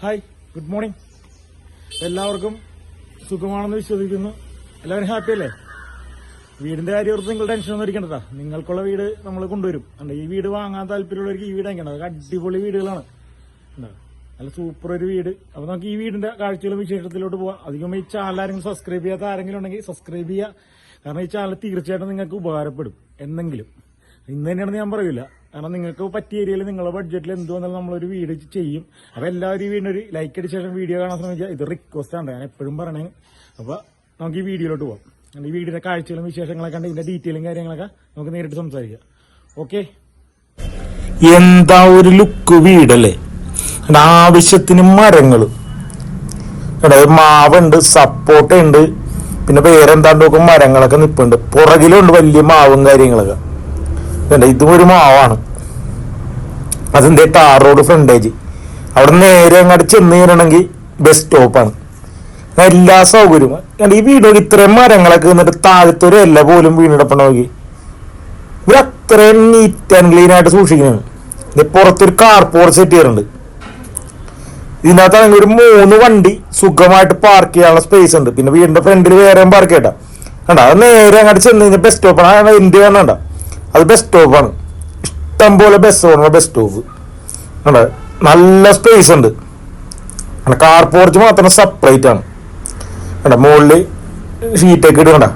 Hi, good morning. എല്ലാവർക്കും സുഖമാണെന്ന് വിശ്വസിക്കുന്നു. എല്ലാവരും ഹാപ്പി അല്ലേ? വീടിന്റെ കാര്യം ഓർത്ത് നിങ്ങൾ ടെൻഷൻ ഒന്നും അടിക്കണ്ടതാ. നിങ്ങൾക്കുള്ള വീട് നമ്മൾ കൊണ്ടുവരും. ഈ വീട് വാങ്ങാൻ താല്പര്യമുള്ളവർക്ക് ഈ വീട് വാങ്ങിക്കണം. അതൊക്കെ അടിപൊളി വീടുകളാണ്. നല്ല സൂപ്പർ ഒരു വീട്. അപ്പൊ നമുക്ക് ഈ വീടിന്റെ കാഴ്ചകളും വിശേഷത്തിലോട്ട് പോവാം. അധികം ഈ ചാനൽ ആരെങ്കിലും സബ്സ്ക്രൈബ് ചെയ്യാത്ത ആരെങ്കിലും ഉണ്ടെങ്കിൽ സബ്സ്ക്രൈബ് ചെയ്യുക. കാരണം ഈ ചാനൽ തീർച്ചയായിട്ടും നിങ്ങൾക്ക് ഉപകാരപ്പെടും. എന്നെങ്കിലും ഇന്ന് തന്നെയാണെന്ന് ഞാൻ പറയില്ല. കാരണം നിങ്ങൾക്ക് പറ്റിയ ഏരിയയിൽ നിങ്ങളുടെ ബഡ്ജറ്റിൽ എന്ത് വന്നാലും നമ്മളൊരു വീട് ചെയ്യും. അപ്പൊ എല്ലാവരും ഈ വീടിനൊരു ലൈക്ക് അടിച്ച ശേഷം വീഡിയോ കാണാൻ ശ്രമിക്കുക. ഇത് റിക്വസ്റ്റ് ആണ്, ഞാൻ എപ്പോഴും പറയണേ. അപ്പൊ നമുക്ക് ഈ വീഡിയോയിലോട്ട് പോവാം. ഈ വീടിന്റെ കാഴ്ചകളും വിശേഷങ്ങളൊക്കെ ഉണ്ട്. ഇതിന്റെ ഡീറ്റെയിലും കാര്യങ്ങളൊക്കെ നമുക്ക് നേരിട്ട് സംസാരിക്കാം. ഓക്കെ, എന്താ ഒരു ലുക്ക് വീടല്ലേ. ആവശ്യത്തിന് മരങ്ങള്, മാവുണ്ട്, സപ്പോർട്ട ഉണ്ട്, പിന്നെ വേറെന്താണ്ടൊക്കെ മരങ്ങളൊക്കെ നിപ്പുണ്ട്. പുറകിലുണ്ട് വലിയ മാവും കാര്യങ്ങളൊക്കെ. ഇതും ഒരു മാവാണ്. അതിന്റെ ടാർ റോഡ് ഫ്രണ്ടേജ്. അവിടെ നേരെ അങ്ങോട്ട് ചെന്ന് കയറണമെങ്കിൽ ബസ് സ്റ്റോപ്പാണ്. എല്ലാ സൗകര്യവും. ഈ വീട് ഇത്രയും മരങ്ങളൊക്കെ നിന്നിട്ട് താഴത്തൊരു എല്ലാ പോലും വീണിടപ്പണ നോക്കി. ഇവർ അത്രയും നീറ്റ് ആൻഡ് ക്ലീൻ ആയിട്ട് സൂക്ഷിക്കുന്നതാണ്. ഇത് പുറത്തൊരു കാർ പോർച്ച് സെറ്റ് ചെയ്യാറുണ്ട്. ഇതിനകത്താണെങ്കിൽ ഒരു 3 വണ്ടി സുഖമായിട്ട് പാർക്ക് ചെയ്യാനുള്ള സ്പേസ് ഉണ്ട്. പിന്നെ വീടിന്റെ ഫ്രണ്ടിൽ വേറെ പാർക്ക് ചെയ്യട്ടാ. കണ്ട, അത് നേരെ അങ്ങോട്ട് ചെന്ന് കഴിഞ്ഞാൽ ബസ് സ്റ്റോപ്പാണ്. ഇന്ത്യ കണ്ട, അത് ബസ് സ്റ്റോപ്പാണ്. ഇഷ്ടം പോലെ ബസ് ഓടുന്ന ബസ് സ്റ്റോപ്പ്. കണ്ട, നല്ല സ്പേസ് ഉണ്ട്. കാർ പോർച്ച് മാത്രം സെപ്പറേറ്റ് ആണ്. കണ്ട, മുകളിൽ ഷീറ്റൊക്കെ ഇട്ട്. കണ്ട,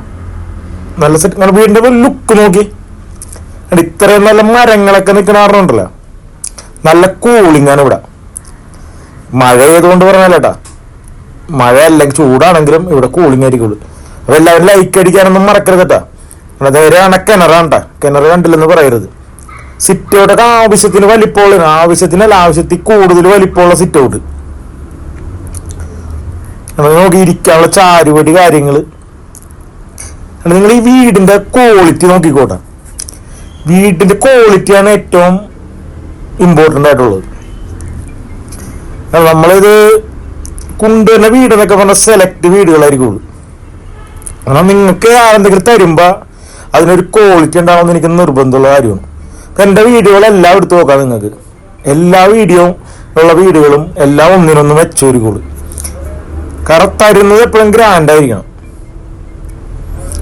നല്ല സെറ്റ്. വീടിന്റെ ലുക്ക് നോക്കി. ഇത്രയും നല്ല മരങ്ങളൊക്കെ നിൽക്കണാറുണ്ടല്ലോ. നല്ല കൂളിംഗ് ആണ് ഇവിടെ. മഴ ആയതുകൊണ്ട് പറഞ്ഞാലേട്ടാ, മഴ അല്ലെങ്കിൽ ചൂടാണെങ്കിലും ഇവിടെ കൂളിംഗ് ആയിരിക്കുള്ളൂ. അപ്പൊ എല്ലാവരും ലൈക്ക് അടിക്കാനൊന്നും മറക്കരുതട്ടാ. നേരെയാണ് കിണറാണ്ടാ. കിണർ കണ്ടില്ലെന്ന് പറയരുത്. സിറ്റ് ഔട്ടൊക്കെ ആവശ്യത്തിന് വലിപ്പമുള്ള, ആവശ്യത്തിനല്ല ആവശ്യത്തിൽ കൂടുതൽ വലിപ്പമുള്ള സിറ്റ് ഔട്ട്. നോക്കി ഇരിക്കാനുള്ള ചാരുപടി കാര്യങ്ങള്. നിങ്ങൾ ഈ വീടിന്റെ ക്വാളിറ്റി നോക്കിക്കോട്ടെ. വീടിന്റെ ക്വാളിറ്റിയാണ് ഏറ്റവും ഇമ്പോർട്ടൻ്റ് ആയിട്ടുള്ളത്. നമ്മളിത് കൊണ്ടുവരുന്ന വീടെന്നൊക്കെ പറഞ്ഞാൽ സെലക്ട് വീടുകളായിരിക്കുള്ളൂ. കാരണം നിങ്ങൾക്ക് എന്തെങ്കിലും തരുമ്പോ അതിനൊരു ക്വാളിറ്റി ഉണ്ടാവുമെന്ന് എനിക്ക് നിർബന്ധമുള്ള കാര്യമാണ്. എൻ്റെ വീഡിയോകളെല്ലാം എടുത്തു നോക്കാം. നിങ്ങൾക്ക് എല്ലാ വീടുകളും എല്ലാം ഒന്നിനൊന്നും വെച്ചൊരുക്കുള്ളൂ. കാരണം തരുന്നത് എപ്പോഴും ഗ്രാൻഡ് ആയിരിക്കണം.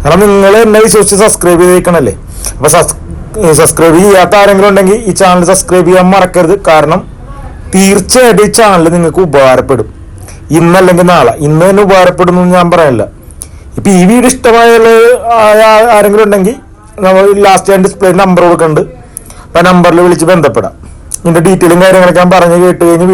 കാരണം നിങ്ങൾ എന്നെ വിശ്വസിച്ച് സബ്സ്ക്രൈബ് ചെയ്തേക്കണല്ലേ. അപ്പൊ സബ്സ്ക്രൈബ് ചെയ്യാത്ത ആരെങ്കിലും ഉണ്ടെങ്കിൽ ഈ ചാനൽ സബ്സ്ക്രൈബ് ചെയ്യാൻ മറക്കരുത്. കാരണം തീർച്ചയായിട്ടും ഈ ചാനൽ നിങ്ങൾക്ക് ഉപകാരപ്പെടും. ഇന്നല്ലെങ്കിൽ നാളെ. ഇന്ന് തന്നെ ഉപകാരപ്പെടുന്നു ഞാൻ പറയല്ല. ഇപ്പൊ ഈ വീഡിയോ ഇഷ്ടമായ ആരെങ്കിലും ഉണ്ടെങ്കിൽ നമ്മൾ ലാസ്റ്റ് ഞാൻ ഡിസ്പ്ലേ നമ്പർ കൊടുക്കുന്നുണ്ട്. ആ നമ്പറിൽ വിളിച്ച് ബന്ധപ്പെടാം. ഇതിന്റെ ഡീറ്റെയിലും കാര്യങ്ങളൊക്കെ ഞാൻ പറഞ്ഞു കേട്ട് കഴിഞ്ഞ്